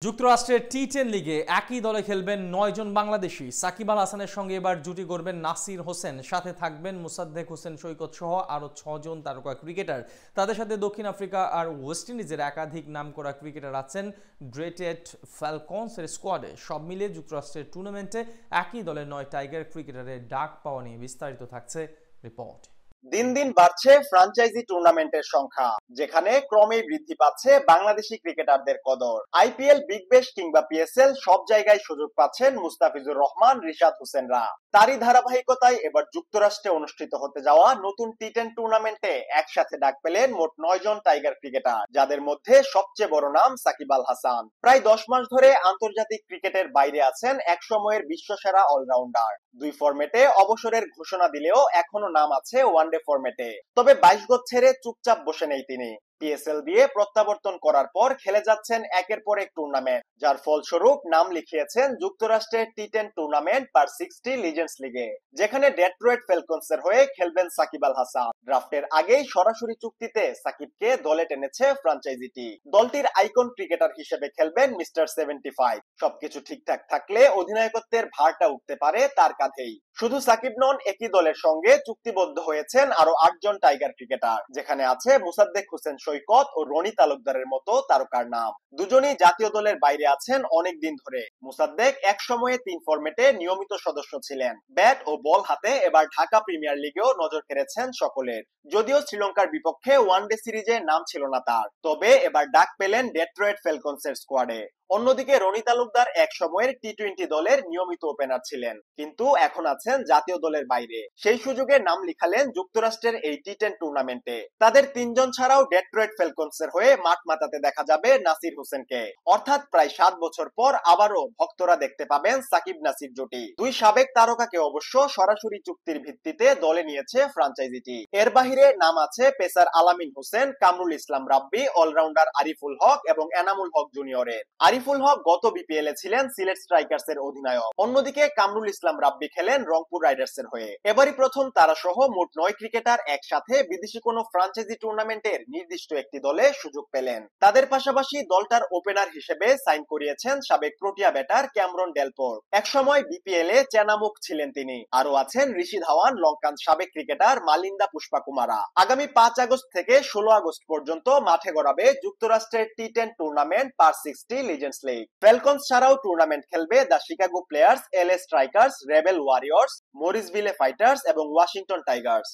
যুক্তরাষ্ট্রের টি10 লিগে একই দলে খেলবেন ৯ জন বাংলাদেশি। সাকিব আল হাসানের সঙ্গে এবার জুটি গড়বেন নাসির হোসেন, সাথে থাকবেন মোসাদ্দেক হোসেন সৈকত সহ আরও ৬ জন তারকা ক্রিকেটার। তাদের সাথে দক্ষিণ আফ্রিকা আর ওয়েস্ট ইন্ডিজের একাধিক নামকরা ক্রিকেটার আছেন ড্রেটেড ফ্যালকনসের স্কোয়াডে। সব মিলিয়ে যুক্তরাষ্ট্রের টুর্নামেন্টে একই দলে ৯ টাইগার ক্রিকেটারের ডাক পাওয়া নিয়ে বিস্তারিত থাকছে রিপোর্ট। দিন দিন বাড়ছে ফ্রাঞ্চাইজি টুর্নামেন্টের সংখ্যা, যেখানে ক্রমেই বৃদ্ধি পাচ্ছে বাংলাদেশি ক্রিকেটারদের কদর। আইপিএল, বিগ ব্যাশ কিংবা পিএসএল সব জায়গায় সুযোগ পাচ্ছেন মুস্তাফিজুর রহমান, রিশাদ হোসেনরা। তারই ধারাবাহিকতায় এবার যুক্তরাষ্ট্রে অনুষ্ঠিত হতে যাওয়া নতুন টি10 টুর্নামেন্টে একসাথে ডাক পেলেন মোট ৯ জন টাইগার ক্রিকেটার, যাদের মধ্যে সবচেয়ে বড় নাম সাকিব আল হাসান। প্রায় ১০ মাস ধরে আন্তর্জাতিক ক্রিকেটের বাইরে আছেন একসময়ের বিশ্বসেরা অলরাউন্ডার। ২ ফরম্যাটে অবসরের ঘোষণা দিলেও এখনো নাম আছে ওয়ানডে ফরম্যাটে। তবে ২২ গজ ছেড়ে চুপচাপ বসে নেই তিনি। পিএসএল দিয়ে প্রত্যাবর্তন করার পর খেলে যাচ্ছেন একের পর এক টুর্নামেন্ট, যার ফলস্বরূপ নাম লিখিয়েছেন যুক্তরাষ্ট্রের টি10 টুর্নামেন্ট পার 60 লিজেন্ডস লিগে, যেখানে ডেট্রয়েট ফ্যালকনসের হয়ে খেলবেন সাকিব আল হাসান। ড্রাফটের আগেই সরাসরি চুক্তিতে সাকিবকে দলে টেনেছে ফ্রাঞ্চাইজিটি। দলটির আইকন ক্রিকেটার হিসেবে খেলবেন মিস্টার 75। সবকিছু ঠিকঠাক থাকলে অধিনায়কত্বের ভারটা উঠতে পারে তার কাঁধেই। শুধু সাকিব নন, একই দলের সঙ্গে চুক্তিবদ্ধ হয়েছেন আরো ৮ জন টাইগার ক্রিকেটার, যেখানে আছে মোসাদ্দেক হোসেন সৈকত ও রনি তালুকদারের মতো তারকার নাম। দুজনেই জাতীয় দলের বাইরে আছেন অনেক দিন ধরে। মোসাদ্দেক এক সময়ে ৩ ফরম্যাটে নিয়মিত সদস্য ছিলেন। ব্যাট ও বল হাতে এবার ঢাকা প্রিমিয়ার লিগেও নজর কেড়েছেন সকলের। যদিও শ্রীলঙ্কার বিপক্ষে ওয়ানডে সিরিজে নাম ছিল না তার, তবে এবার ডাক পেলেন ডেট্রয়েট ফ্যালকনসের স্কোয়াডে। অন্যদিকে রনি তালুকদার এক সময়ের টি20 দলের নিয়মিত ওপেনার ছিলেন, কিন্তু এখন আছেন জাতীয় দলের বাইরে। সেই সুযোগে নাম লিখালেন যুক্তরাষ্ট্রের এই টি10 টুর্নামেন্টে। তাদের ৩ জন ছাড়াও ডেট্রয়েট ফ্যালকনসের হয়ে মাঠ মাতাতে দেখা যাবে নাসির হোসেনকে। অর্থাৎ প্রায় ৭ বছর পর আবারও ভক্তরা দেখতে পাবেন সাকিব নাসির জুটি। ২ সাবেক তারকাকে অবশ্য সরাসরি চুক্তির ভিত্তিতে দলে নিয়েছে ফ্রাঞ্চাইজিটি। এর বাহিরে নাম আছে পেসার আলামিন হোসেন, কামরুল ইসলাম রাব্বি, অলরাউন্ডার আরিফুল হক এবং এনামুল হক জুনিয়রের। আরিফুল হক গত বিপিএল এ ছিলেন সিলেট স্ট্রাইকার্স এর অধিনায়ক। অন্যদিকে কামরুল ইসলাম রাব্বি খেলেন রংপুর রাইডার্স এর হয়ে। এবারই প্রথম তারা সহ মোট ৯ ক্রিকেটার একসাথে বিদেশি কোনো ফ্রাঞ্চাইজি টুর্নামেন্টের নির্দিষ্ট একটি দলে সুযোগ পেলেন। তাদের পাশাপাশি দলটার ওপেনার হিসেবে সাইন করিয়েছেন সাবেক প্রোটিয়া ব্যাটার ক্যামরন ডেলপোর। একসময় বিপিএল এ চেনামুখ ছিলেন তিনি। আরো আছেন ঋষি ধাওয়ান, লঙ্কান সাবেক ক্রিকেটার মালিন্দা পুষ্পাকুমারা। আগামী ৫ আগস্ট থেকে ১৬ আগস্ট পর্যন্ত মাঠে গড়াবে যুক্তরাষ্ট্রের টি10 টুর্নামেন্ট পার 60 লিজেন্ডস লিগ। ফ্যালকনস ছাড়াও টুর্নামেন্ট খেলবে the Chicago Players, LA Strikers, Rebel Warriors, Morrisville Fighters এবং ওয়াশিংটন টাইগার্স।